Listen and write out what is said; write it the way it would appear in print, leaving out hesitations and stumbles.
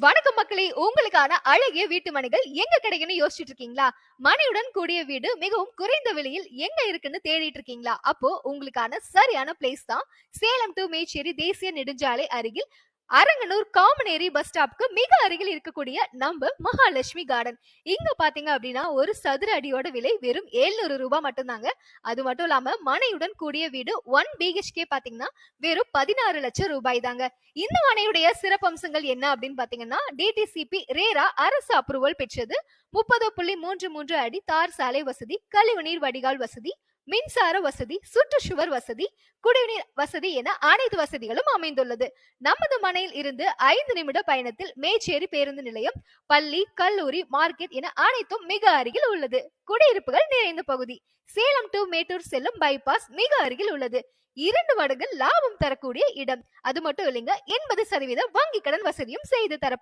வணக்கம் மக்களே, உங்களுக்கான அழகிய வீட்டு மனைகள் எங்க கிடைக்குன்னு யோசிச்சுட்டு இருக்கீங்களா? மனையுடன் கூடிய வீடு மிகவும் குறைந்த விலையில் எங்க இருக்குன்னு தேடிட்டு இருக்கீங்களா? அப்போ உங்களுக்கான சரியான பிளேஸ் தான் சேலம் டு மேச்சேரி தேசிய நெடுஞ்சாலை அருகில் அரங்கனூர் காமனேரி பஸ் ஸ்டாப்க்கு மிக அருகில் இருக்கக்கூடிய நம்ம மகாலட்சுமி கார்டன். இங்க பாத்தீங்க அப்படின்னா ஒரு சதுர அடியோட விலை வெறும் 700 ரூபாய் மட்டும்தாங்க. அது மட்டும் இல்லாம மனையுடன் கூடிய வீடு 1 BHK பாத்தீங்கன்னா வெறும் 16 லட்சம் ரூபாய் தாங்க. இந்த மனையுடைய சிறப்பம்சங்கள் என்ன அப்படின்னு பாத்தீங்கன்னா டிடிசிபி ரேரா அரசு அப்ரூவல் பெற்றது, 30.33 அடி தார் சாலை வசதி, கழிவுநீர் வடிகால் வசதி, மின்சார வசதி, சுற்றுச்சுவர் வசதி, குடிநீர் வசதி என அனைத்து வசதிகளும் அமைந்துள்ளது. நமது மனையில் இருந்து 5 நிமிட பயணத்தில் மேச்சேரி பேருந்து நிலையம், பள்ளி, கல்லூரி, மார்க்கெட் என அனைத்தும் மிக அருகில் உள்ளது. குடியிருப்புகள் நிறைந்த பகுதி. சேலம் டு மேட்டூர் செல்லும் பைபாஸ் மிக அருகில் உள்ளது. 2 மடங்கு லாபம் தரக்கூடிய இடம். அது மட்டும் இல்லைங்க, 80% வங்கி கடன் வசதியும் செய்து தரப்படும்.